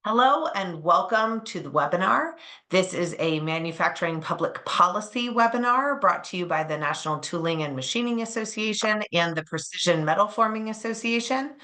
Hello and welcome to the webinar. This is a manufacturing public policy webinar brought to you by the National Tooling and Machining Association and the Precision Metal Forming Association.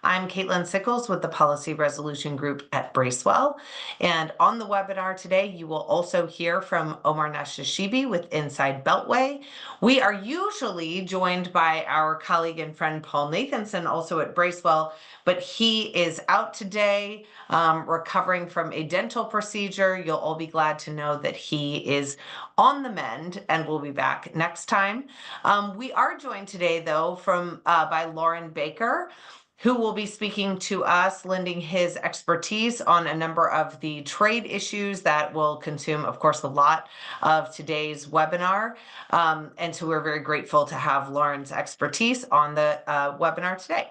I'm Caitlin Sickles with the Policy Resolution Group at Bracewell. And on the webinar today, you will also hear from Omar Nashashibi with Inside Beltway. We are usually joined by our colleague and friend Paul Nathanson, also at Bracewell, but he is out today recovering from a dental procedure. You'll all be glad to know that he is on the mend and will be back next time. We are joined today, though, by Lauren Baker, who will be speaking to us, lending his expertise on a number of the trade issues that will consume, of course, a lot of today's webinar. And so we're very grateful to have Lauren's expertise on the webinar today.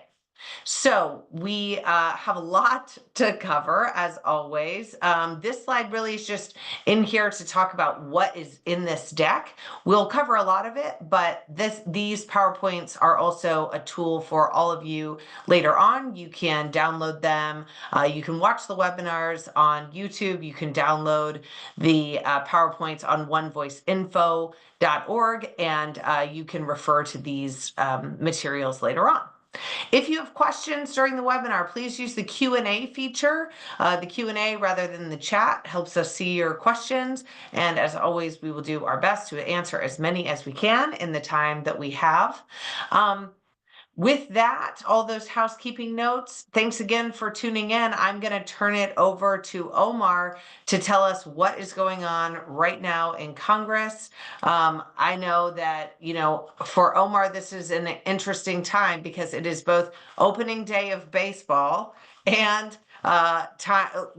So we have a lot to cover, as always. This slide really is just in here to talk about what is in this deck. We'll cover a lot of it, but these PowerPoints are also a tool for all of you later on. You can download them. You can watch the webinars on YouTube. You can download the PowerPoints on onevoiceinfo.org, and you can refer to these materials later on. If you have questions during the webinar, please use the Q&A feature. The Q&A rather than the chat helps us see your questions. And as always, we will do our best to answer as many as we can in the time that we have. With that, all those housekeeping notes, thanks again for tuning in. I'm going to turn it over to Omar to tell us what is going on right now in Congress. I know that, for Omar, this is an interesting time because it is both opening day of baseball and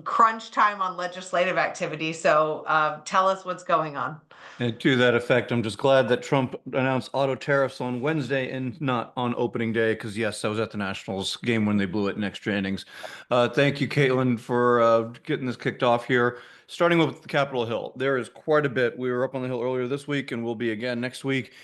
crunch time on legislative activity. So tell us what's going on. And to that effect, I'm just glad that Trump announced auto tariffs on Wednesday and not on opening day, because yes, I was at the Nationals game when they blew it in extra innings. Thank you, Caitlin, for getting this kicked off here. Starting with Capitol Hill, there is quite a bit. We were up on the Hill earlier this week and we'll be again next week,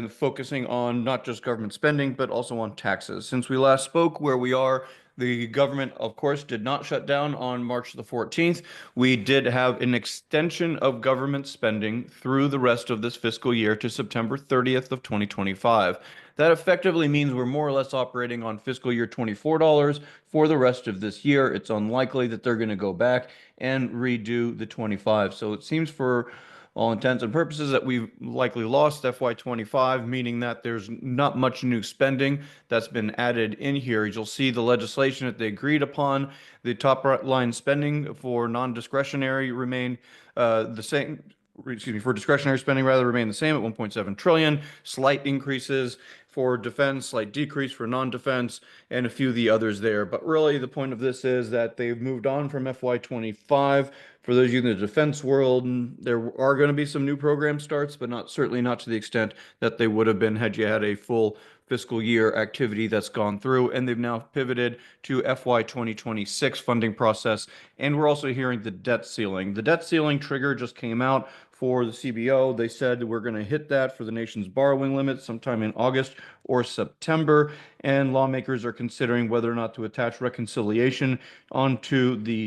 focusing on not just government spending, but also on taxes. Since we last spoke, where we are, the government, of course, did not shut down on March the 14th. We did have an extension of government spending through the rest of this fiscal year to September 30th of 2025. That effectively means we're more or less operating on fiscal year 24 dollars for the rest of this year. It's unlikely that they're going to go back and redo the 25. So it seems, for all intents and purposes, that we've likely lost FY25, meaning that there's not much new spending that's been added in here. You'll see the legislation that they agreed upon. The top line spending for non-discretionary remained the same. Excuse me, for discretionary spending rather remain the same at 1.7 trillion. Slight increases for defense, slight decrease for non-defense, and a few of the others there. But really, the point of this is that they've moved on from FY25. For those of you in the defense world, there are going to be some new program starts, but certainly not to the extent that they would have been had you had a full fiscal year activity that's gone through. And they've now pivoted to FY 2026 funding process. And we're also hearing the debt ceiling. The debt ceiling trigger just came out for the CBO. They said we're going to hit that for the nation's borrowing limit sometime in August or September, and lawmakers are considering whether or not to attach reconciliation onto the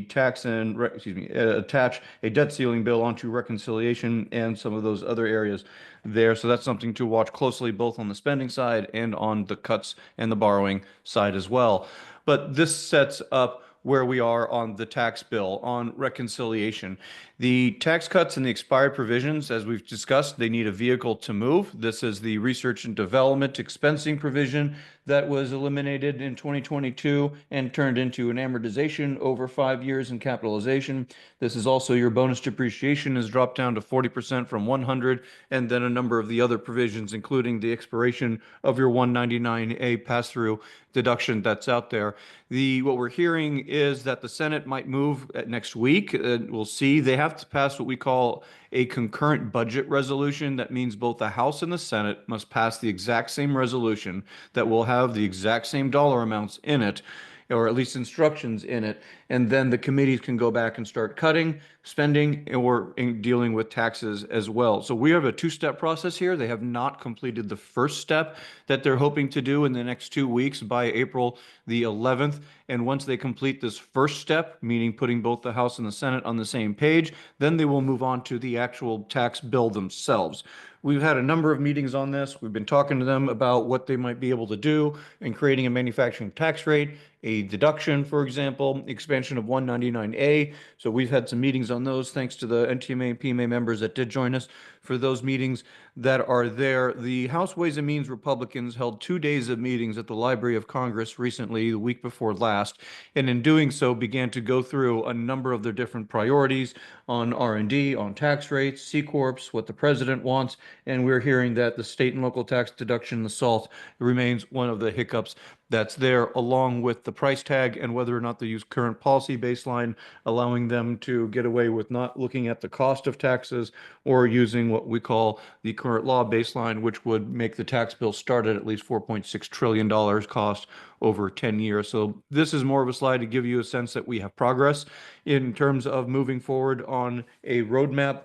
attach a debt ceiling bill onto reconciliation and some of those other areas there. So that's something to watch closely, both on the spending side and on the cuts and the borrowing side as well. But this sets up where we are on the tax bill, on reconciliation. The tax cuts and the expired provisions, as we've discussed, they need a vehicle to move. This is the research and development expensing provision that was eliminated in 2022 and turned into an amortization over 5 years in capitalization. This is also your bonus depreciation has dropped down to 40% from 100, and then a number of the other provisions, including the expiration of your 199A pass-through deduction that's out there. What we're hearing is that the Senate might move next week. We'll see. They have to pass what we call a concurrent budget resolution. That means both the House and the Senate must pass the exact same resolution that will have the exact same dollar amounts in it. or at least instructions in it. And then the committees can go back and start cutting, spending, or dealing with taxes as well. So we have a two-step process here. They have not completed the first step that they're hoping to do in the next 2 weeks by April the 11th. And once they complete this first step, meaning putting both the House and the Senate on the same page, then they will move on to the actual tax bill themselves. We've had a number of meetings on this. We've been talking to them about what they might be able to do in creating a manufacturing tax rate, a deduction, for example, expansion of 199A. So we've had some meetings on those, thanks to the NTMA and PMA members that did join us for those meetings that are there. The House Ways and Means Republicans held 2 days of meetings at the Library of Congress recently, the week before last, and in doing so began to go through a number of their different priorities on R&D, on tax rates, C Corps, what the president wants, and we're hearing that the state and local tax deduction, the SALT, remains one of the hiccups that's there, along with the price tag and whether or not they use current policy baseline, allowing them to get away with not looking at the cost of taxes or using what we call the current law baseline, which would make the tax bill start at least $4.6 trillion cost over 10 years. So this is more of a slide to give you a sense that we have progress in terms of moving forward on a roadmap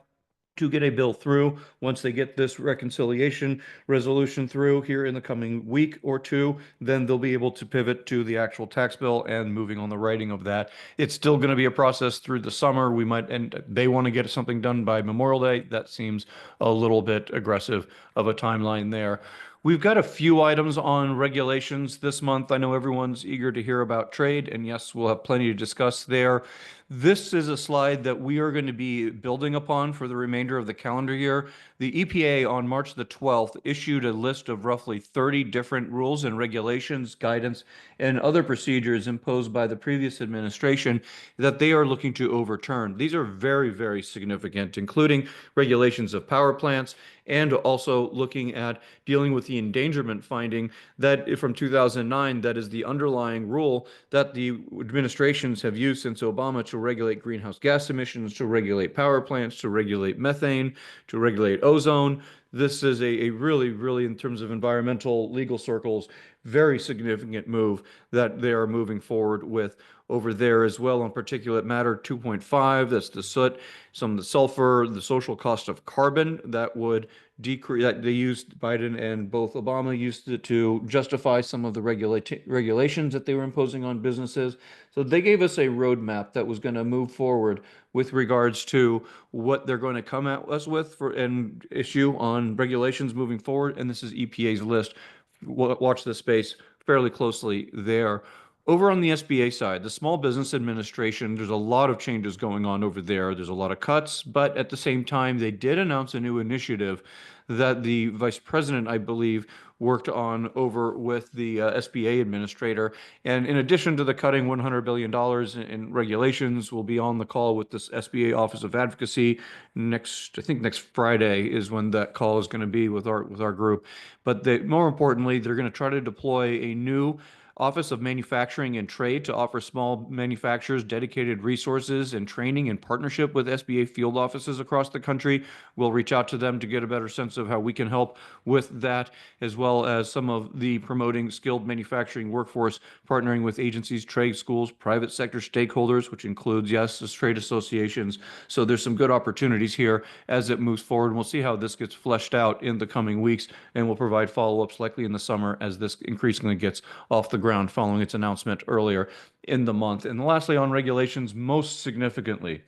to get a bill through. Once they get this reconciliation resolution through here in the coming week or two, then they'll be able to pivot to the actual tax bill and moving on the writing of that. It's still going to be a process through the summer. We might, and they want to get something done by Memorial Day. That seems a little bit aggressive of a timeline there. We've got a few items on regulations this month. I know everyone's eager to hear about trade, and yes, we'll have plenty to discuss there. This is a slide that we are going to be building upon for the remainder of the calendar year. The EPA on March the 12th issued a list of roughly 30 different rules and regulations, guidance, and other procedures imposed by the previous administration that they are looking to overturn. These are very, very significant, including regulations of power plants, and also looking at dealing with the endangerment finding that from 2009, that is the underlying rule that the administrations have used since Obama to regulate greenhouse gas emissions, to regulate power plants, to regulate methane, to regulate ozone. This is a really, really, in terms of environmental legal circles, very significant move that they are moving forward with over there as well on particulate matter 2.5. That's the soot, some of the sulfur, the social cost of carbon that would decrease. That they used, Biden and both Obama used it to justify some of the regulations that they were imposing on businesses. So they gave us a roadmap that was going to move forward with regards to what they're going to come at us with for an issue on regulations moving forward. And this is EPA's list. Watch this space fairly closely there. Over on the SBA side, the Small Business Administration, there's a lot of changes going on over there. There's a lot of cuts, but at the same time, they did announce a new initiative that the vice president, I believe, worked on over with the SBA administrator. And in addition to the cutting $100 billion in regulations, we'll be on the call with this SBA Office of Advocacy next, I think next Friday is when that call is going to be with our group. But more importantly, they're going to try to deploy a new Office of Manufacturing and Trade to offer small manufacturers dedicated resources and training in partnership with SBA field offices across the country. We'll reach out to them to get a better sense of how we can help with that, as well as some of the promoting skilled manufacturing workforce, partnering with agencies, trade schools, private sector stakeholders, which includes, yes, the trade associations. So there's some good opportunities here as it moves forward. We'll see how this gets fleshed out in the coming weeks, and we'll provide follow-ups likely in the summer as this increasingly gets off the ground following its announcement earlier in the month. And lastly, on regulations, most significantly,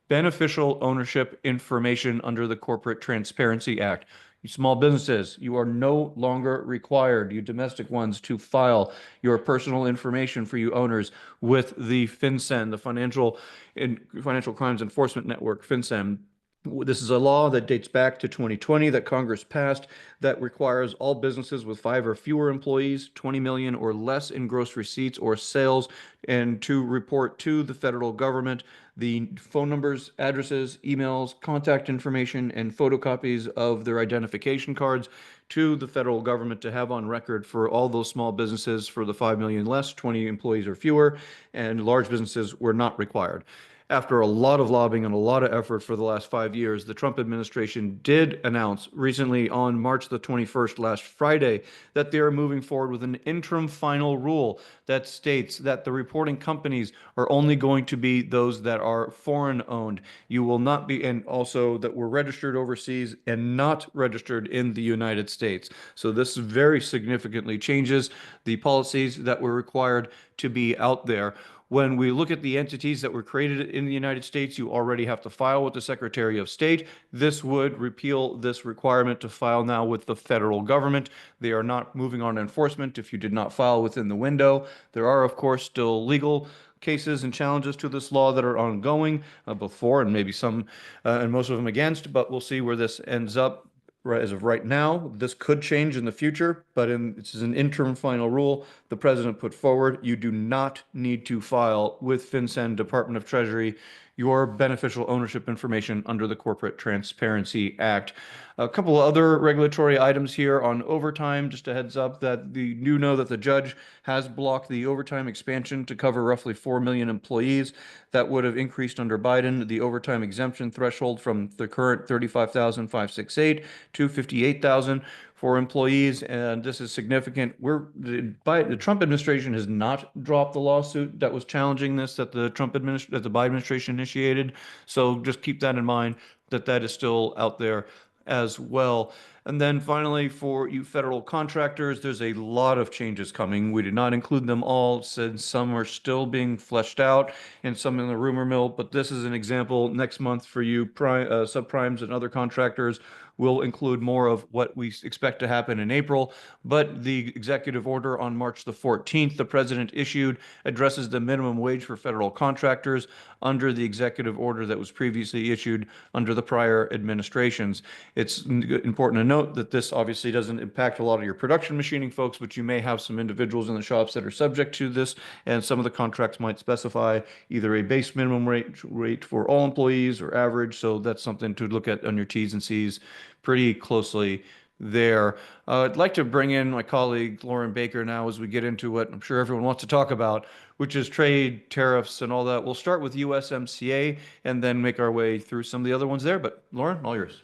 beneficial ownership information under the Corporate Transparency Act. You small businesses, you are no longer required, you domestic ones, to file your personal information for you owners with the FinCEN, the Financial Crimes Enforcement Network, FinCEN. This is a law that dates back to 2020 that Congress passed that requires all businesses with 5 or fewer employees, 20 million or less in gross receipts or sales, and to report to the federal government the phone numbers, addresses, emails, contact information, and photocopies of their identification cards to the federal government to have on record for all those small businesses for the 5 million less, 20 employees or fewer, and large businesses were not required. After a lot of lobbying and a lot of effort for the last 5 years, the Trump administration did announce recently on March the 21st, last Friday, that they are moving forward with an interim final rule that states that the reporting companies are only going to be those that are foreign owned. You will not be, and also that were registered overseas and not registered in the United States. So this very significantly changes the policies that were required to be out there. When we look at the entities that were created in the United States, you already have to file with the Secretary of State. This would repeal this requirement to file now with the federal government. They are not moving on enforcement if you did not file within the window. There are, of course, still legal cases and challenges to this law that are ongoing, before, and maybe some and most of them against, but we'll see where this ends up. Right, as of right now, this could change in the future, but this is an interim final rule the president put forward. You do not need to file with FinCEN, Department of Treasury, your beneficial ownership information under the Corporate Transparency Act. A couple of other regulatory items here on overtime. Just a heads up that you know that the judge has blocked the overtime expansion to cover roughly 4 million employees. That would have increased under Biden the overtime exemption threshold from the current 35,568 to 58,000 for employees, and this is significant. The Trump administration has not dropped the lawsuit that was challenging this that the Biden administration initiated. So just keep that in mind, that that is still out there as well. And then finally, for you federal contractors, there's a lot of changes coming. We did not include them all, since some are still being fleshed out and some in the rumor mill. But this is an example. Next month for you subprimes and other contractors, will include more of what we expect to happen in April. But the executive order on March the 14th, the president issued, addresses the minimum wage for federal contractors under the executive order that was previously issued under the prior administrations. It's important to note that this obviously doesn't impact a lot of your production machining folks, but you may have some individuals in the shops that are subject to this, and some of the contracts might specify either a base minimum rate for all employees or average. So that's something to look at on your T's and C's pretty closely there. I'd like to bring in my colleague Lauren Baker now as we get into what I'm sure everyone wants to talk about, which is trade, tariffs, and all that. We'll start with USMCA and then make our way through some of the other ones there. But Lauren, all yours.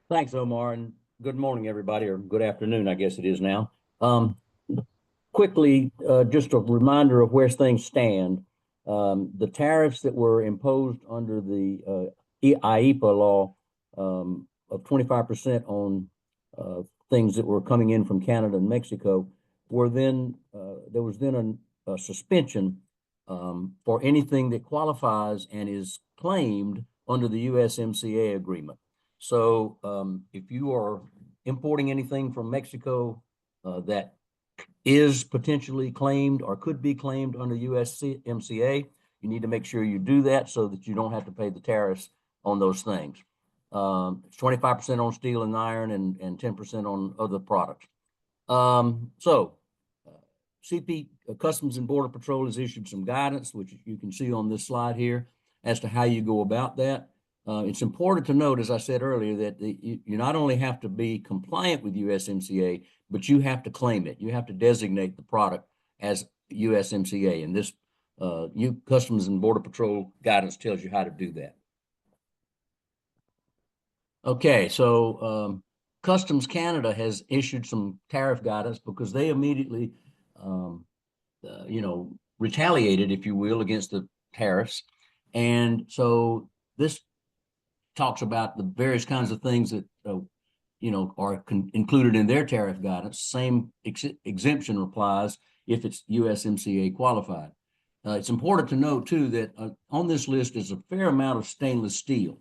Thanks, Omar, and good morning, everybody, or good afternoon, I guess it is now. Quickly, just a reminder of where things stand. The tariffs that were imposed under the IEEPA law of 25% on things that were coming in from Canada and Mexico were then, there was then a suspension for anything that qualifies and is claimed under the USMCA agreement. So if you are importing anything from Mexico that is potentially claimed or could be claimed under USMCA, you need to make sure you do that so that you don't have to pay the tariffs on those things. It's 25% on steel and iron and 10% on other products. CP, Customs and Border Patrol, has issued some guidance, which you can see on this slide here, as to how you go about that. It's important to note, as I said earlier, that you not only have to be compliant with USMCA, but you have to claim it. You have to designate the product as USMCA, and this Customs and Border Patrol guidance tells you how to do that. Okay, so Customs Canada has issued some tariff guidance because they immediately, retaliated, if you will, against the tariffs. And so this talks about the various kinds of things that, are included in their tariff guidance. Same exemption applies if it's USMCA qualified. It's important to note, too, that on this list is a fair amount of stainless steel.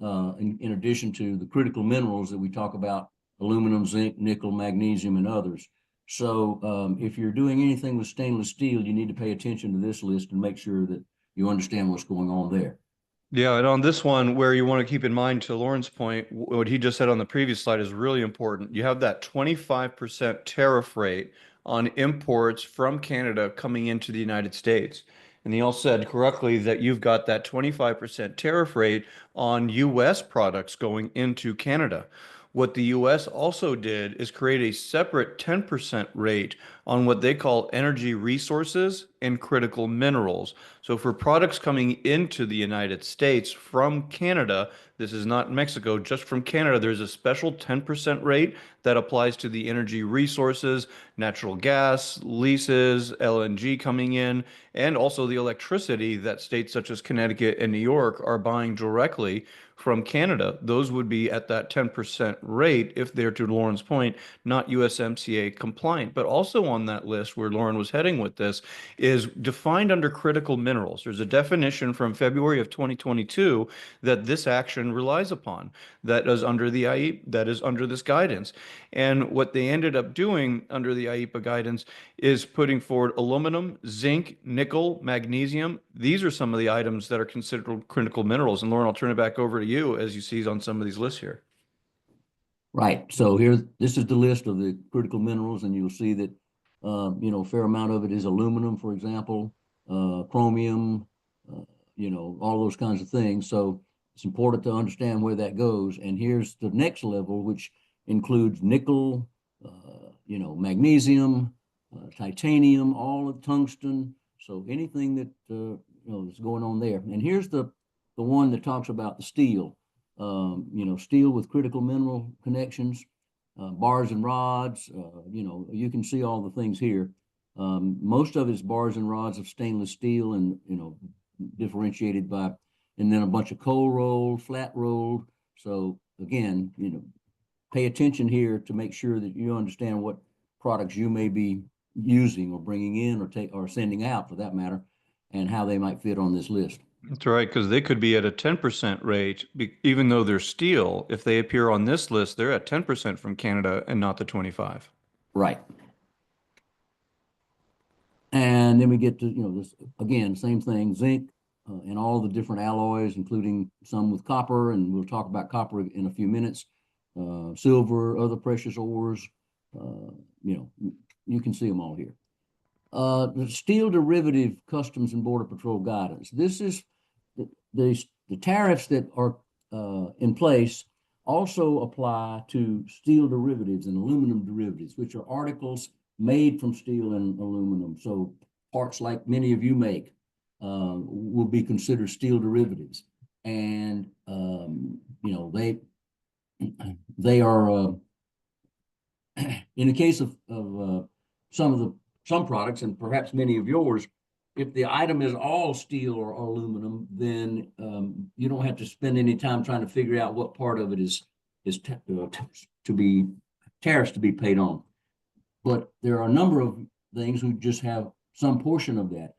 In addition to the critical minerals that we talk about, aluminum, zinc, nickel, magnesium, and others. So if you're doing anything with stainless steel, you need to pay attention to this list and make sure that you understand what's going on there. Yeah, and on this one, where you want to keep in mind, to Lauren's point, what he just said on the previous slide is really important. You have that 25% tariff rate on imports from Canada coming into the United States. And he also said correctly that you've got that 25% tariff rate on US products going into Canada. What the US also did is create a separate 10% rate on what they call energy resources and critical minerals. So for products coming into the United States from Canada, this is not Mexico, just from Canada, there's a special 10% rate that applies to the energy resources, natural gas, leases, LNG coming in, and also the electricity that states such as Connecticut and New York are buying directly from Canada. Those would be at that 10% rate if they're, to Lauren's point, not USMCA compliant. But also on that list where Lauren was heading with this is defined under critical minerals. There's a definition from February of 2022 that this action relies upon, that is under the IEPA, that is under this guidance. And what they ended up doing under the IEPA guidance is putting forward aluminum, zinc, nickel, magnesium. These are some of the items that are considered critical minerals. And Lauren, I'll turn it back over to you as you see on some of these lists here. Right. So here, this is the list of the critical minerals, and you'll see that, a fair amount of it is aluminum, for example, chromium, all those kinds of things. So it's important to understand where that goes. And here's the next level, which includes nickel, magnesium, titanium, all of tungsten. So anything that, is going on there. And here's the one that talks about the steel. Steel with critical mineral connections, bars and rods, you can see all the things here. Most of it's bars and rods of stainless steel and, differentiated by, and then a bunch of cold rolled, flat rolled. So again, pay attention here to make sure that you understand what products you may be using or bringing in or sending out for that matter, and how they might fit on this list. That's right, because they could be at a 10% rate, even though they're steel. If they appear on this list, they're at 10% from Canada and not the 25. Right. And then we get to, this again, same thing, zinc and all the different alloys, including some with copper, and we'll talk about copper in a few minutes, silver, other precious ores, you can see them all here. The steel derivative customs and border patrol guidance. This is the tariffs that are in place also apply to steel derivatives and aluminum derivatives, which are articles made from steel and aluminum. So parts like many of you make will be considered steel derivatives. And, they are, in the case of some products, and perhaps many of yours, if the item is all steel or aluminum, then you don't have to spend any time trying to figure out what part of it is to be tariffs to be paid on. But there are a number of things who just have some portion of that.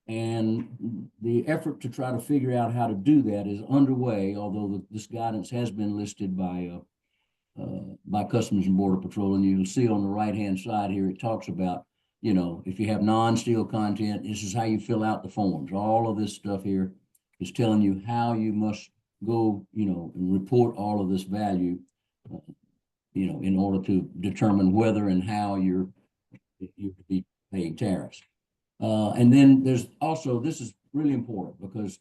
And the effort to try to figure out how to do that is underway, although this guidance has been listed by Customs and Border Patrol. And you'll see on the right-hand side here, it talks about, if you have non-steel content, this is how you fill out the forms. All of this stuff here is telling you how you must go, and report all of this value, in order to determine whether and how you're to be paying tariffs. And then there's also, this is really important because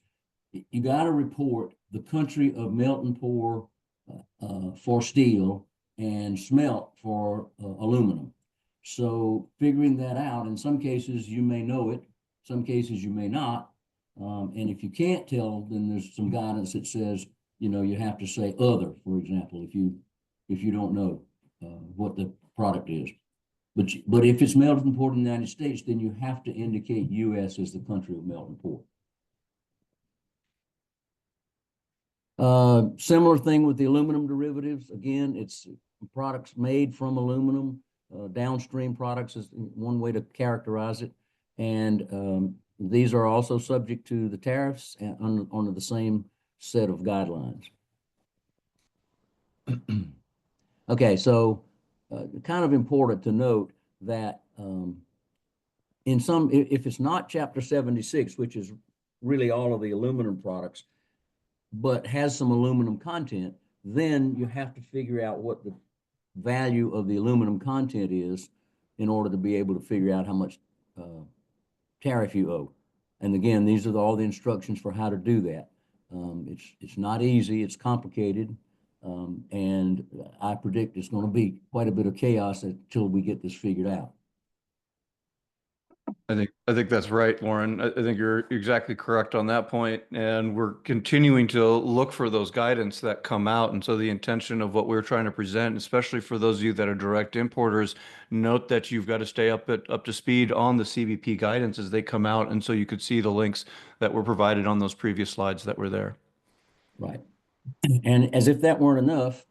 you got to report the country of melt and pour for steel and smelt for aluminum. So figuring that out, in some cases you may know it, some cases you may not. And if you can't tell, then there's some guidance that says, you have to say other, for example, if you don't know what the product is. But if it's melted and poured in the United States, then you have to indicate U.S. as the country of melt and pour. Similar thing with the aluminum derivatives. Again, it's products made from aluminum. Downstream products is one way to characterize it. And these are also subject to the tariffs and under the same set of guidelines. Okay, so kind of important to note that if it's not Chapter 76, which is really all of the aluminum products, but has some aluminum content, then you have to figure out what the value of the aluminum content is in order to be able to figure out how much tariff you owe. And again, these are all the instructions for how to do that. It's not easy, it's complicated. And I predict it's going to be quite a bit of chaos until we get this figured out. I think that's right, Lauren. I think you're exactly correct on that point, and we're continuing to look for those guidance that come out. And so the intention of what we're trying to present, especially for those of you that are direct importers, note that you've got to stay up to speed on the CBP guidance as they come out, and so you could see the links that were provided on those previous slides that were there. Right. And as if that weren't enough,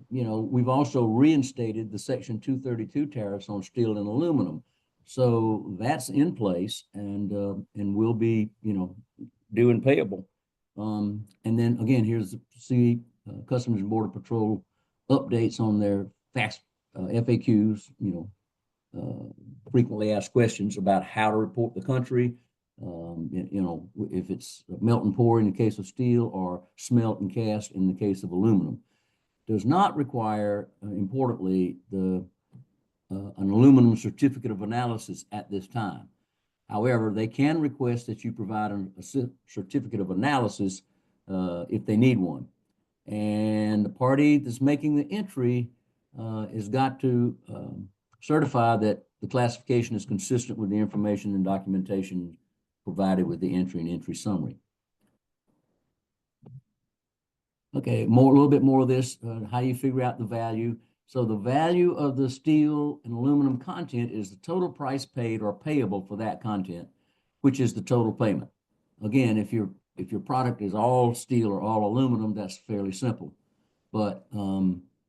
we've also reinstated the Section 232 tariffs on steel and aluminum. So that's in place and will be, due and payable. And then again, here's the Customs and Border Patrol updates on their fast FAQs, frequently asked questions about how to report the country, if it's melt and pour in the case of steel or smelt and cast in the case of aluminum. Does not require, importantly, an aluminum certificate of analysis at this time. However, they can request that you provide a certificate of analysis if they need one. And the party that's making the entry has got to certify that the classification is consistent with the information and documentation provided with the entry and entry summary. Okay, a little bit more of this, how you figure out the value. So the value of the steel and aluminum content is the total price paid or payable for that content, which is the total payment. Again, if your product is all steel or all aluminum, that's fairly simple. But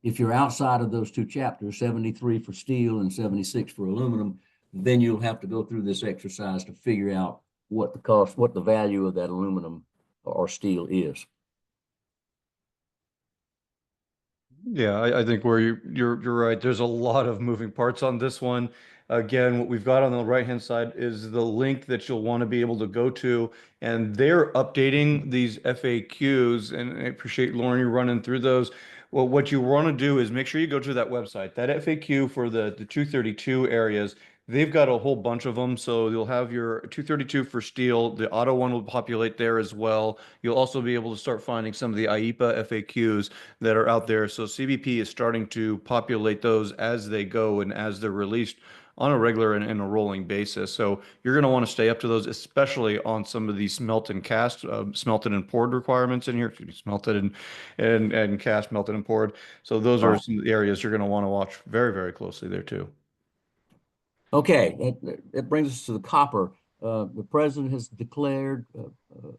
if you're outside of those two chapters, 73 for steel and 76 for aluminum, then you'll have to go through this exercise to figure out what the value of that aluminum or steel is. Yeah, I think where you're right. There's a lot of moving parts on this one. Again, what we've got on the right-hand side is the link that you'll want to be able to go to, and they're updating these FAQs. And I appreciate, Lauren, you running through those. Well, what you want to do is make sure you go to that website, that FAQ for the 232 areas. They've got a whole bunch of them. So you'll have your 232 for steel. The auto one will populate there as well. You'll also be able to start finding some of the IEEPA FAQs that are out there. So CBP is starting to populate those as they go and as they're released on a regular and a rolling basis. So you're going to want to stay up to those, especially on some of these smelt and cast, smelted and poured requirements in here. Smelted and cast, melted and poured. So those are some of the areas you're going to want to watch very, very closely there too. Okay, that brings us to the copper. The president has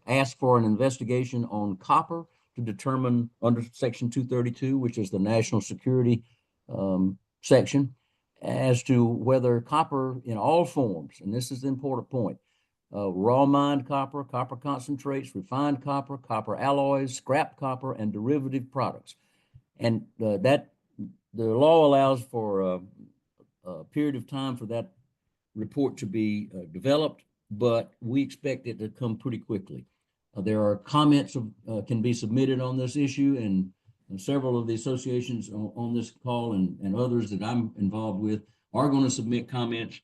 asked for an investigation on copper to determine under Section 232, which is the national security section, as to whether copper in all forms, and this is the important point, raw mined copper, copper concentrates, refined copper, copper alloys, scrap copper, and derivative products. And the law allows for a period of time for that report to be developed, but we expect it to come pretty quickly. There are comments can be submitted on this issue, and several of the associations on this call and others that I'm involved with are going to submit comments.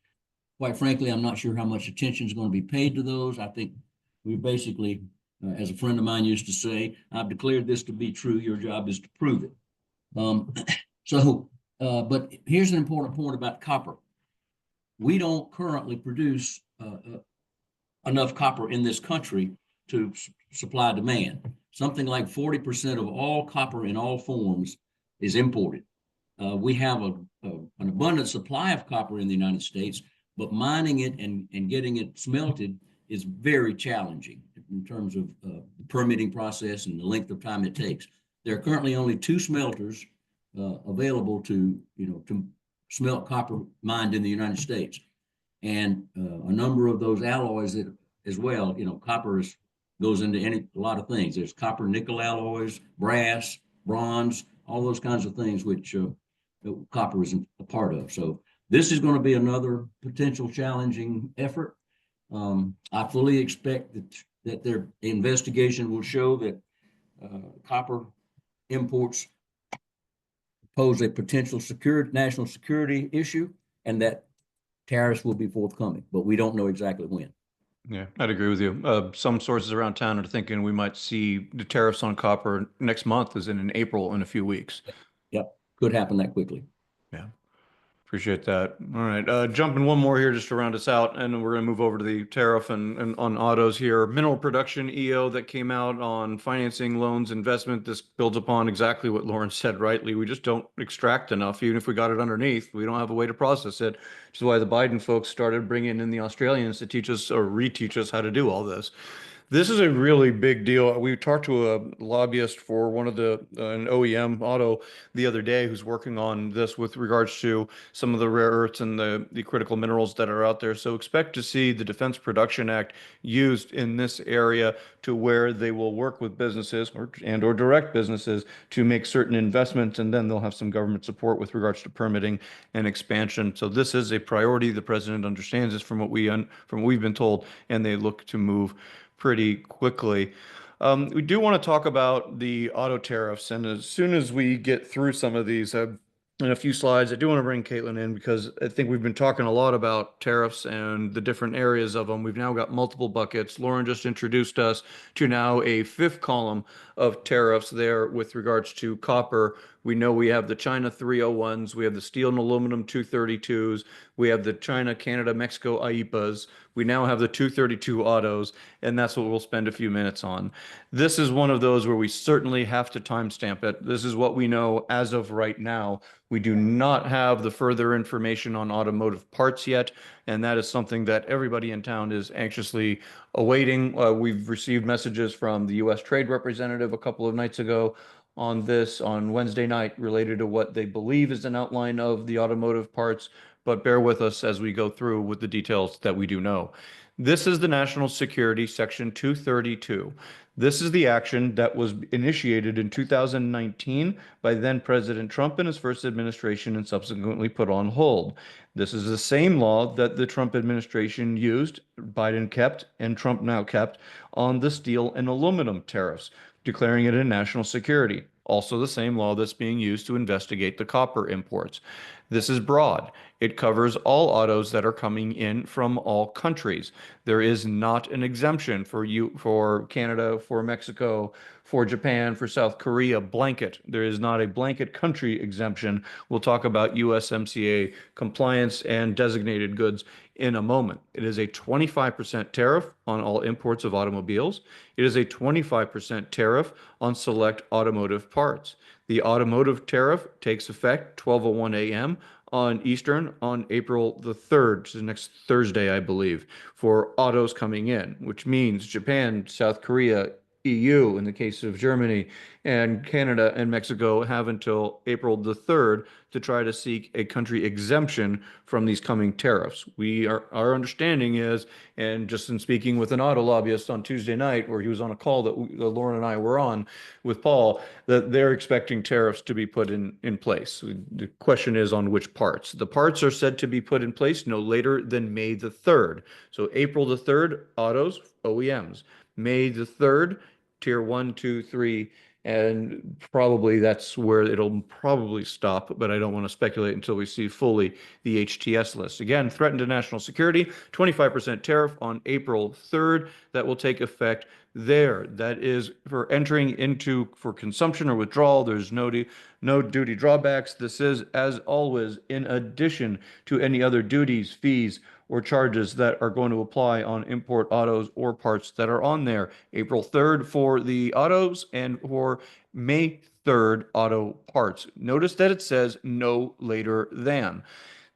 Quite frankly, I'm not sure how much attention is going to be paid to those. I think we basically, as a friend of mine used to say, I've declared this to be true. Your job is to prove it. But here's an important point about copper. We don't currently produce enough copper in this country to supply demand. Something like 40% of all copper in all forms is imported. We have an abundant supply of copper in the United States, but mining it and getting it smelted is very challenging in terms of the permitting process and the length of time it takes. There are currently only 2 smelters available to smelt copper mined in the United States, and a number of those alloys that as well. Copper goes into a lot of things. There's copper nickel alloys, brass, bronze, all those kinds of things which copper is a part of. So this is going to be another potential challenging effort. I fully expect that their investigation will show that copper imports pose a potential national security issue, and that tariffs will be forthcoming, but we don't know exactly when. Yeah, I'd agree with you. Some sources around town are thinking we might see the tariffs on copper next month, as in April, in a few weeks. Yep, could happen that quickly. Yeah. Appreciate that. All right, jumping one more here just to round us out, and then we're going to move over to the tariff and on autos here. Mineral production EO that came out on financing, loans, investment. This builds upon exactly what Lauren said rightly. We just don't extract enough. Even if we got it underneath, we don't have a way to process it, which is why the Biden folks started bringing in the Australians to teach us or reteach us how to do all this. This is a really big deal. We talked to a lobbyist for one of an OEM auto the other day who's working on this with regards to some of the rare earths and the critical minerals that are out there. So expect to see the Defense Production Act used in this area to where they will work with businesses or direct businesses to make certain investments, and then they'll have some government support with regards to permitting and expansion. So this is a priority. The president understands this from what we've been told, and they look to move pretty quickly. We do want to talk about the auto tariffs, and as soon as we get through some of these in a few slides, I do want to bring Caitlin in because I think we've been talking a lot about tariffs and the different areas of them. We've now got multiple buckets. Lauren just introduced us to now a fifth column of tariffs there with regards to copper. We know we have the China 301s, we have the steel and aluminum 232s, we have the China, Canada, Mexico IEPAs. We now have the 232 autos, and that's what we'll spend a few minutes on. This is one of those where we certainly have to timestamp it. This is what we know as of right now. We do not have the further information on automotive parts yet, and that is something that everybody in town is anxiously awaiting. We've received messages from the U.S. Trade Representative a couple of nights ago on this on Wednesday night related to what they believe is an outline of the automotive parts, but bear with us as we go through with the details that we do know. This is the National Security Section 232. This is the action that was initiated in 2019 by then President Trump and his first administration and subsequently put on hold. This is the same law that the Trump administration used, Biden kept, and Trump now kept on the steel and aluminum tariffs, declaring it a national security. Also the same law that's being used to investigate the copper imports. This is broad. It covers all autos that are coming in from all countries. There is not an exemption for Canada, for Mexico, for Japan, for South Korea, blanket. There is not a blanket country exemption. We'll talk about USMCA compliance and designated goods in a moment. It is a 25% tariff on all imports of automobiles. It is a 25% tariff on select automotive parts. The automotive tariff takes effect 12:01 a.m. on Eastern on April the 3rd, which is next Thursday, I believe, for autos coming in, which means Japan, South Korea, EU in the case of Germany, and Canada and Mexico have until April the 3rd to try to seek a country exemption from these coming tariffs. Our understanding is, and just in speaking with an auto lobbyist on Tuesday night, where he was on a call that Lauren and I were on with Paul, that they're expecting tariffs to be put in place. The question is on which parts. The parts are said to be put in place no later than May the 3rd. So April the 3rd, autos, OEMs. May the 3rd, tier 1, 2, 3, and probably that's where it'll probably stop, but I don't want to speculate until we see fully the HTS list. Again, threatened to national security, 25% tariff on April 3rd that will take effect there. That is for entering into for consumption or withdrawal. There's no duty drawbacks. This is, as always, in addition to any other duties, fees, or charges that are going to apply on import autos or parts that are on there. April 3rd for the autos and for May 3rd auto parts. Notice that it says no later than.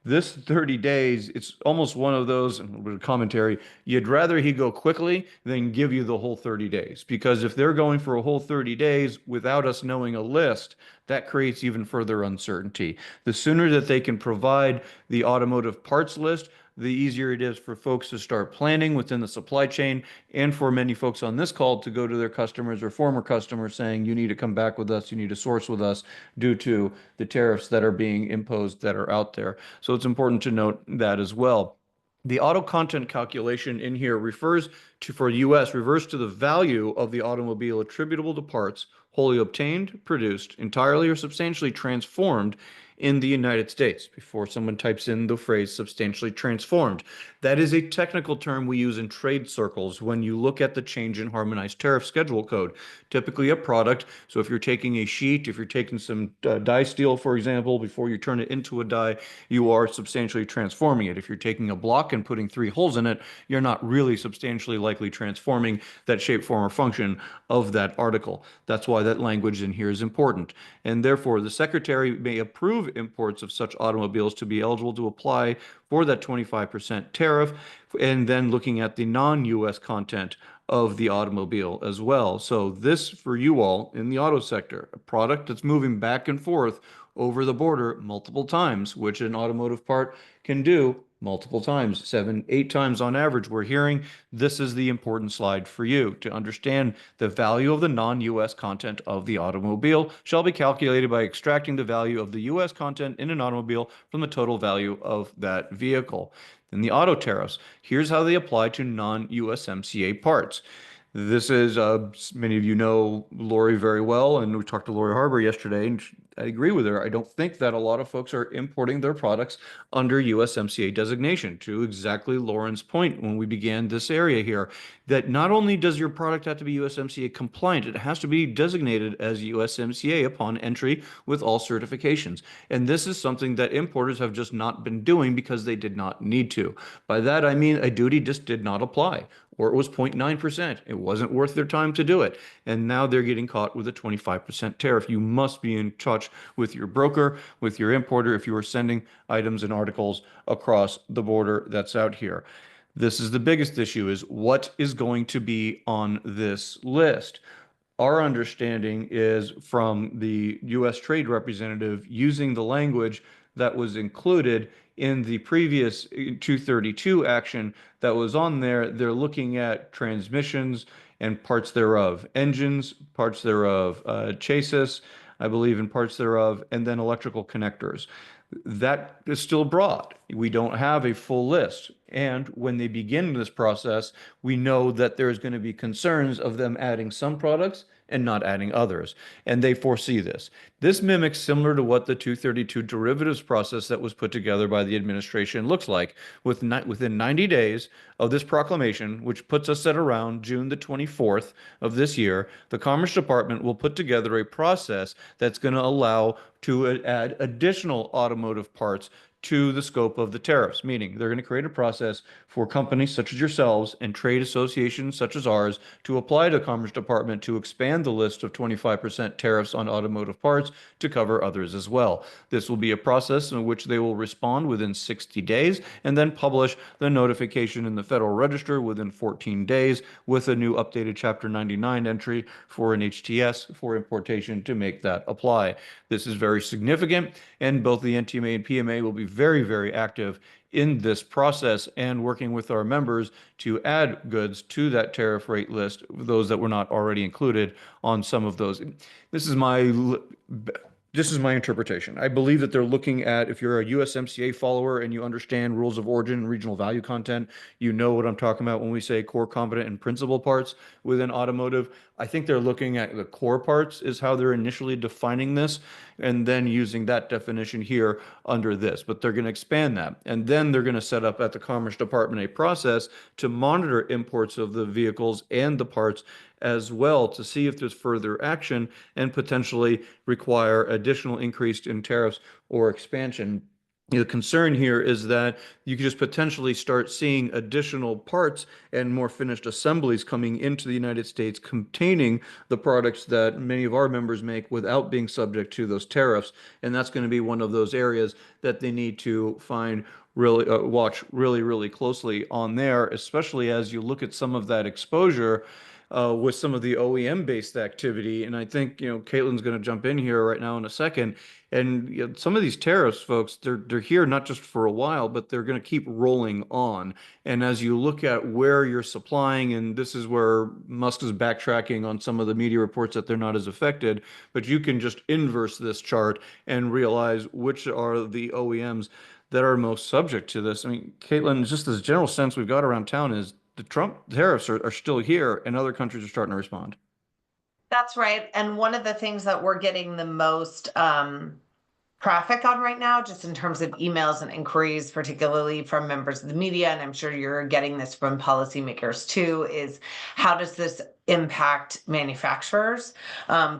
This 30 days, it's almost one of those, a little bit of commentary, you'd rather he go quickly than give you the whole 30 days. Because if they're going for a whole 30 days without us knowing a list, that creates even further uncertainty. The sooner that they can provide the automotive parts list, the easier it is for folks to start planning within the supply chain and for many folks on this call to go to their customers or former customers saying, you need to come back with us, you need to source with us due to the tariffs that are being imposed that are out there. So it's important to note that as well. The auto content calculation in here refers to, for US, refers to the value of the automobile attributable to parts wholly obtained, produced, entirely or substantially transformed in the United States before someone types in the phrase substantially transformed. That is a technical term we use in trade circles when you look at the change in harmonized tariff schedule code. Typically a product, so if you're taking a sheet, if you're taking some die steel, for example, before you turn it into a die, you are substantially transforming it. If you're taking a block and putting 3 holes in it, you're not really substantially likely transforming that shape, form, or function of that article. That's why that language in here is important. And therefore, the Secretary may approve imports of such automobiles to be eligible to apply for that 25% tariff, and then looking at the non-US content of the automobile as well. So this, for you all in the auto sector, a product that's moving back and forth over the border multiple times, which an automotive part can do multiple times, 7, 8 times on average, we're hearing. This is the important slide for you to understand. The value of the non-US content of the automobile shall be calculated by extracting the value of the US content in an automobile from the total value of that vehicle. Then the auto tariffs. Here's how they apply to non-USMCA parts. This is, many of you know Lori very well, and we talked to Lori Harbour yesterday, and I agree with her. I don't think that a lot of folks are importing their products under USMCA designation, to exactly Lauren's point when we began this area here, that not only does your product have to be USMCA compliant, it has to be designated as USMCA upon entry with all certifications. And this is something that importers have just not been doing because they did not need to. By that, I mean a duty just did not apply, or it was 0.9%. It wasn't worth their time to do it. And now they're getting caught with a 25% tariff. You must be in touch with your broker, with your importer, if you are sending items and articles across the border that's out here. This is the biggest issue, is what is going to be on this list. Our understanding is from the U.S. Trade Representative using the language that was included in the previous 232 action that was on there. They're looking at transmissions and parts thereof, engines, parts thereof, chassis, I believe, in parts thereof, and then electrical connectors. That is still broad. We don't have a full list. And when they begin this process, we know that there's going to be concerns of them adding some products and not adding others. And they foresee this. This mimics similar to what the 232 derivatives process that was put together by the administration looks like. Within 90 days of this proclamation, which puts us at around June the 24th of this year, the Commerce Department will put together a process that's going to allow to add additional automotive parts to the scope of the tariffs, meaning they're going to create a process for companies such as yourselves and trade associations such as ours to apply to the Commerce Department to expand the list of 25% tariffs on automotive parts to cover others as well. This will be a process in which they will respond within 60 days and then publish the notification in the Federal Register within 14 days with a new updated Chapter 99 entry for an HTS for importation to make that apply. This is very significant, and both the NTMA and PMA will be very, very active in this process and working with our members to add goods to that tariff rate list, those that were not already included on some of those. This is my interpretation. I believe that they're looking at, if you're a USMCA follower and you understand rules of origin and regional value content, you know what I'm talking about when we say core, competent, and principal parts within automotive. I think they're looking at the core parts is how they're initially defining this, and then using that definition here under this. But they're going to expand that. And then they're going to set up at the Commerce Department a process to monitor imports of the vehicles and the parts as well to see if there's further action and potentially require additional increase in tariffs or expansion. The concern here is that you could just potentially start seeing additional parts and more finished assemblies coming into the United States containing the products that many of our members make without being subject to those tariffs. And that's going to be one of those areas that they need to watch really closely on there, especially as you look at some of that exposure with some of the OEM-based activity. And I think, Caitlin's going to jump in here right now in a second. And some of these tariffs, folks, they're here not just for a while, but they're going to keep rolling on. And as you look at where you're supplying, and this is where Musk is backtracking on some of the media reports that they're not as affected, but you can just inverse this chart and realize which are the OEMs that are most subject to this. I mean, Caitlin, just this general sense we've got around town is the Trump tariffs are still here and other countries are starting to respond. That's right. And one of the things that we're getting the most traffic on right now, just in terms of emails and inquiries, particularly from members of the media, and I'm sure you're getting this from policymakers too, is how does this impact manufacturers?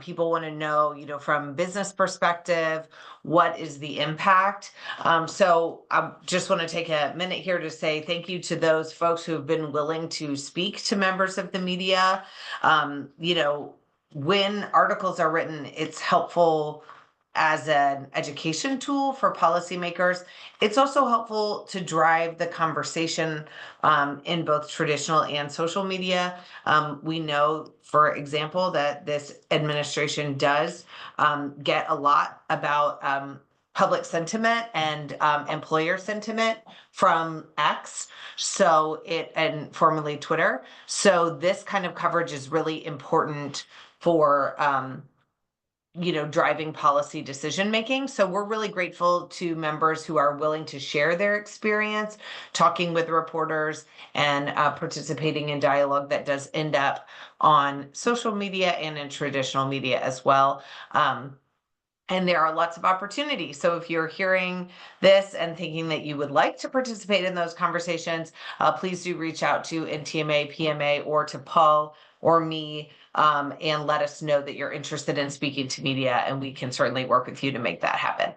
People want to know, from business perspective, what is the impact? So I just want to take a minute here to say thank you to those folks who have been willing to speak to members of the media. When articles are written, it's helpful as an education tool for policymakers. It's also helpful to drive the conversation in both traditional and social media. We know, for example, that this administration does get a lot about public sentiment and employer sentiment from X, and formerly Twitter. So this kind of coverage is really important for driving policy decision making. So we're really grateful to members who are willing to share their experience, talking with reporters, and participating in dialogue that does end up on social media and in traditional media as well. And there are lots of opportunities. So if you're hearing this and thinking that you would like to participate in those conversations, please do reach out to NTMA, PMA, or to Paul or me, and let us know that you're interested in speaking to media, and we can certainly work with you to make that happen.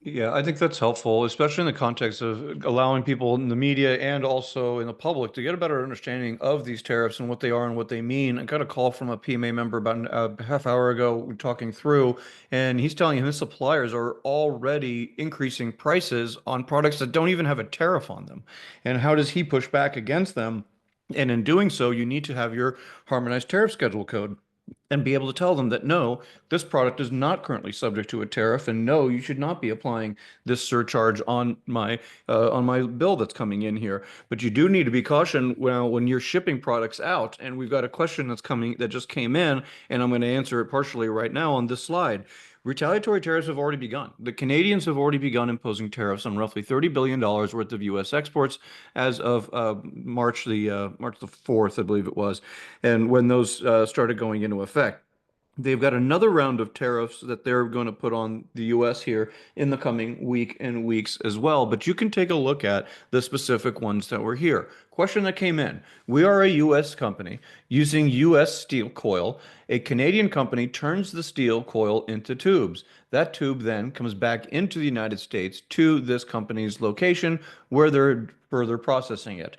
Yeah, I think that's helpful, especially in the context of allowing people in the media and also in the public to get a better understanding of these tariffs and what they are and what they mean. I got a call from a PMA member about a half hour ago talking through, and he's telling his suppliers are already increasing prices on products that don't even have a tariff on them. And how does he push back against them? And in doing so, you need to have your harmonized tariff schedule code and be able to tell them that no, this product is not currently subject to a tariff, and no, you should not be applying this surcharge on my bill that's coming in here. But you do need to be cautioned when you're shipping products out. And we've got a question that just came in, and I'm going to answer it partially right now on this slide. Retaliatory tariffs have already begun. The Canadians have already begun imposing tariffs on roughly $30 billion worth of U.S. exports as of March the 4th, I believe it was, and when those started going into effect. They've got another round of tariffs that they're going to put on the U.S. here in the coming week and weeks as well. But you can take a look at the specific ones that were here. Question that came in. We are a U.S. company using U.S. steel coil. A Canadian company turns the steel coil into tubes. That tube then comes back into the United States to this company's location where they're further processing it.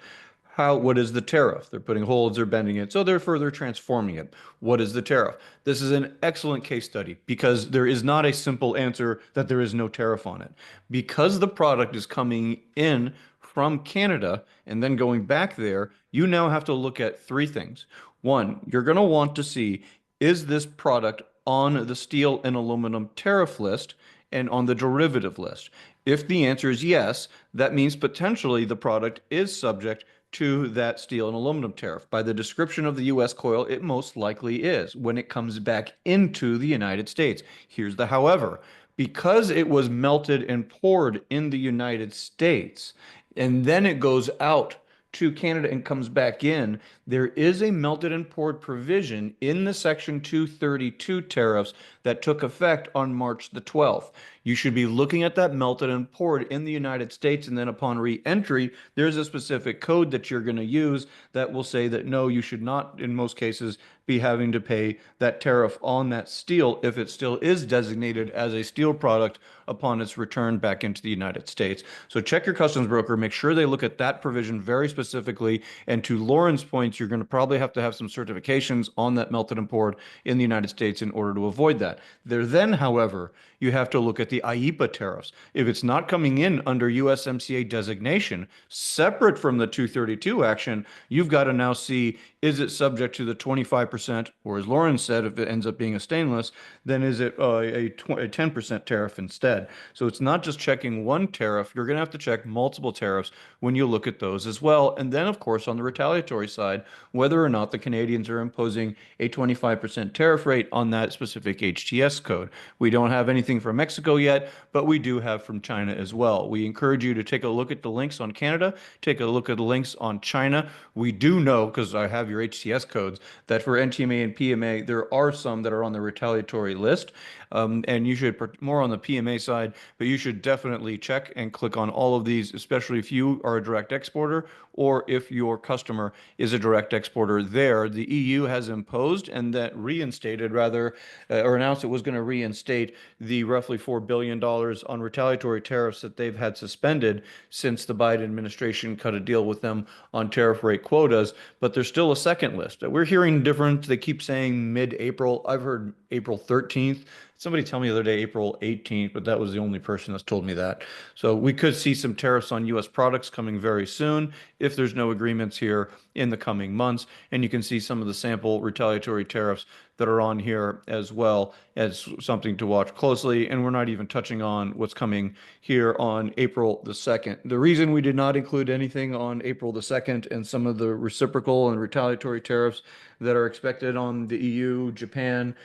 What is the tariff? They're putting holes, they're bending it, so they're further transforming it. What is the tariff? This is an excellent case study because there is not a simple answer that there is no tariff on it. Because the product is coming in from Canada and then going back there, you now have to look at three things. One, you're going to want to see, is this product on the steel and aluminum tariff list and on the derivative list? If the answer is yes, that means potentially the product is subject to that steel and aluminum tariff. By the description of the U.S. coil, it most likely is when it comes back into the United States. Here's the however. Because it was melted and poured in the United States, and then it goes out to Canada and comes back in, there is a melted and poured provision in the Section 232 tariffs that took effect on March the 12th. You should be looking at that melted and poured in the United States, and then upon re-entry, there's a specific code that you're going to use that will say that no, you should not, in most cases, be having to pay that tariff on that steel if it still is designated as a steel product upon its return back into the United States. So check your customs broker, make sure they look at that provision very specifically. And to Lauren's point, you're going to probably have to have some certifications on that melted and poured in the United States in order to avoid that. Then, however, you have to look at the IEEPA tariffs. If it's not coming in under USMCA designation, separate from the 232 action, you've got to now see, is it subject to the 25%, or as Lauren said, if it ends up being a stainless, then is it a 10% tariff instead? So it's not just checking one tariff, you're going to have to check multiple tariffs when you look at those as well. And then, of course, on the retaliatory side, whether or not the Canadians are imposing a 25% tariff rate on that specific HTS code. We don't have anything from Mexico yet, but we do have from China as well. We encourage you to take a look at the links on Canada, take a look at the links on China. We do know, because I have your HTS codes, that for NTMA and PMA, there are some that are on the retaliatory list. And you should, more on the PMA side, but you should definitely check and click on all of these, especially if you are a direct exporter or if your customer is a direct exporter there. The EU has imposed and that reinstated, rather, or announced it was going to reinstate the roughly $4 billion on retaliatory tariffs that they've had suspended since the Biden administration cut a deal with them on tariff rate quotas. But there's still a second list. We're hearing different. They keep saying mid-April. I've heard April 13th. Somebody tell me the other day, April 18th, but that was the only person that's told me that. So we could see some tariffs on U.S. products coming very soon if there's no agreements here in the coming months. And you can see some of the sample retaliatory tariffs that are on here as well as something to watch closely. And we're not even touching on what's coming here on April the 2nd. The reason we did not include anything on April the 2nd and some of the reciprocal and retaliatory tariffs that are expected on the EU, Japan,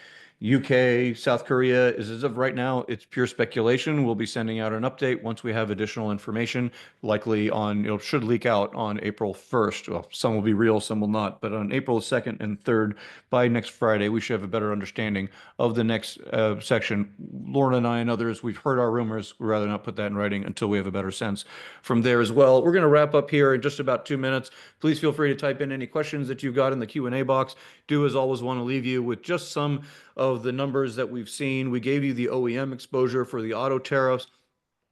UK, South Korea is, as of right now, it's pure speculation. We'll be sending out an update once we have additional information, likely on, it should leak out on April 1st. Well, some will be real, some will not, but on April 2nd and 3rd, by next Friday, we should have a better understanding of the next section. Lauren and I and others, we've heard our rumors. We'd rather not put that in writing until we have a better sense from there as well. We're going to wrap up here in just about 2 minutes. Please feel free to type in any questions that you've got in the Q&A box. Do, as always, want to leave you with just some of the numbers that we've seen. We gave you the OEM exposure for the auto tariffs.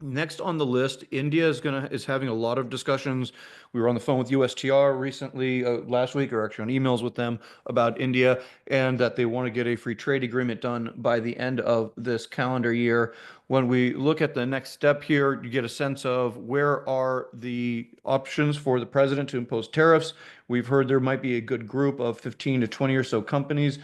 Next on the list, India is having a lot of discussions. We were on the phone with USTR recently, last week, or actually on emails with them about India, and that they want to get a free trade agreement done by the end of this calendar year. When we look at the next step here, you get a sense of where are the options for the president to impose tariffs. We've heard there might be a good group of 15 to 20 or so countries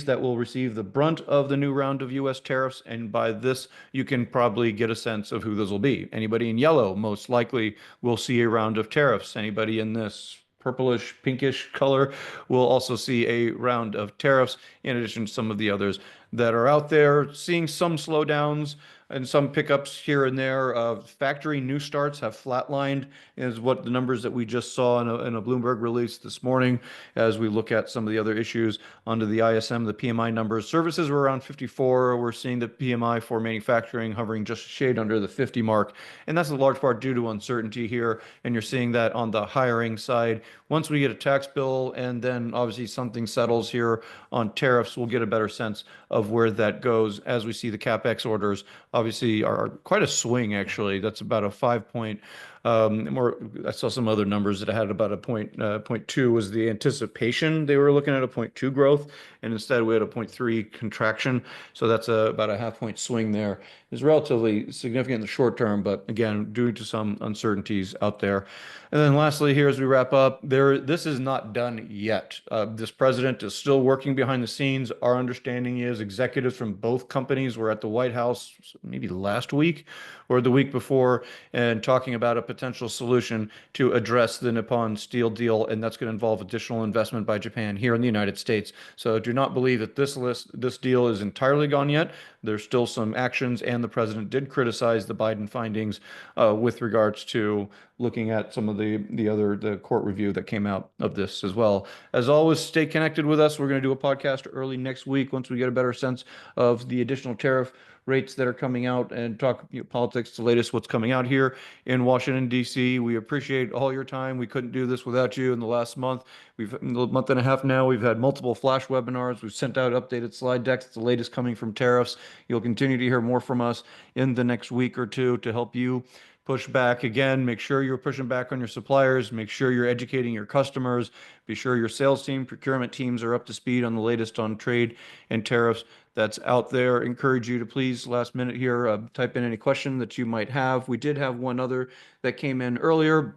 that will receive the brunt of the new round of U.S. tariffs. And by this, you can probably get a sense of who those will be. Anybody in yellow most likely will see a round of tariffs. Anybody in this purplish, pinkish color will also see a round of tariffs, in addition to some of the others that are out there. Seeing some slowdowns and some pickups here and there. Factory new starts have flatlined, is what the numbers that we just saw in a Bloomberg release this morning. As we look at some of the other issues under the ISM, the PMI numbers, services were around 54. We're seeing the PMI for manufacturing hovering just a shade under the 50 mark. And that's a large part due to uncertainty here. And you're seeing that on the hiring side. Once we get a tax bill and then obviously something settles here on tariffs, we'll get a better sense of where that goes as we see the CapEx orders obviously are quite a swing, actually. That's about a 5 point more. I saw some other numbers that had about a 0.2 was the anticipation. They were looking at a 0.2 growth, and instead we had a 0.3 contraction. So that's about a half-point swing there. It's relatively significant in the short term, but again, due to some uncertainties out there. And then lastly, here as we wrap up, this is not done yet. This president is still working behind the scenes. Our understanding is executives from both companies were at the White House maybe last week or the week before and talking about a potential solution to address the Nippon Steel deal, and that's going to involve additional investment by Japan here in the United States. So do not believe that this deal is entirely gone yet. There's still some actions, and the president did criticize the Biden findings with regards to looking at some of the court review that came out of this as well. As always, stay connected with us. We're going to do a podcast early next week once we get a better sense of the additional tariff rates that are coming out and talk politics, the latest what's coming out here in Washington, D.C. We appreciate all your time. We couldn't do this without you in the last month. In the month and a half now, we've had multiple flash webinars. We've sent out updated slide decks, the latest coming from tariffs. You'll continue to hear more from us in the next week or two to help you push back. Again, make sure you're pushing back on your suppliers. Make sure you're educating your customers. Be sure your sales team, procurement teams are up to speed on the latest on trade and tariffs that's out there. Encourage you to please, last minute here, type in any question that you might have. We did have one other that came in earlier.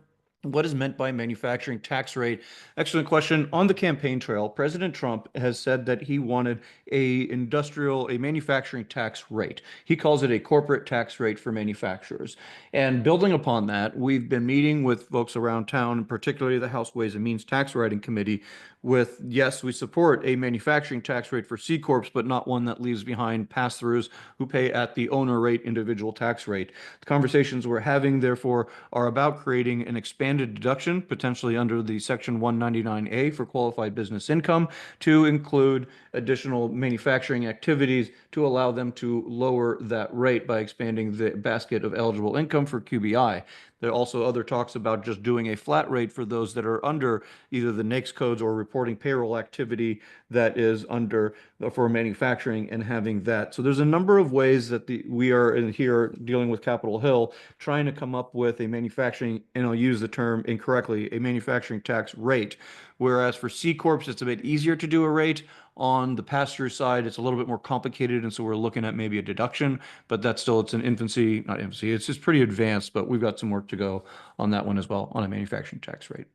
What is meant by manufacturing tax rate? Excellent question. On the campaign trail, President Trump has said that he wanted a manufacturing tax rate. He calls it a corporate tax rate for manufacturers. And building upon that, we've been meeting with folks around town, and particularly the House Ways and Means Tax Writing Committee, with, yes, we support a manufacturing tax rate for C Corps, but not one that leaves behind pass-throughs who pay at the owner rate individual tax rate. The conversations we're having, therefore, are about creating an expanded deduction, potentially under the Section 199A for qualified business income, to include additional manufacturing activities to allow them to lower that rate by expanding the basket of eligible income for QBI. There are also other talks about just doing a flat rate for those that are under either the NAICS codes or reporting payroll activity that is under for manufacturing and having that. So there's a number of ways that we are in here dealing with Capitol Hill, trying to come up with a manufacturing, and I'll use the term incorrectly, a manufacturing tax rate. Whereas for C Corps, it's a bit easier to do a rate. On the pass-through side, it's a little bit more complicated, and so we're looking at maybe a deduction, but that's still, it's an infancy, not infancy, it's just pretty advanced, but we've got some work to go on that one as well, on a manufacturing tax rate.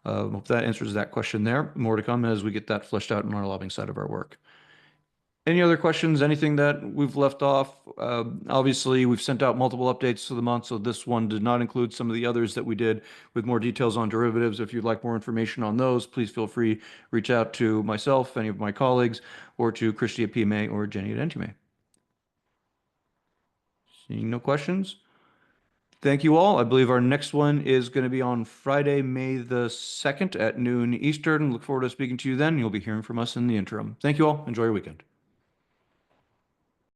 Hope that answers that question there. More to come as we get that fleshed out in our lobbying side of our work. Any other questions? Anything that we've left off? Obviously, we've sent out multiple updates to the month, so this one did not include some of the others that we did with more details on derivatives. If you'd like more information on those, please feel free to reach out to myself, any of my colleagues, or to Christy at PMA or Jenny at NTMA. Seeing no questions? Thank you all. I believe our next one is going to be on Friday, May the 2nd at noon Eastern. Look forward to speaking to you then. You'll be hearing from us in the interim. Thank you all. Enjoy your weekend.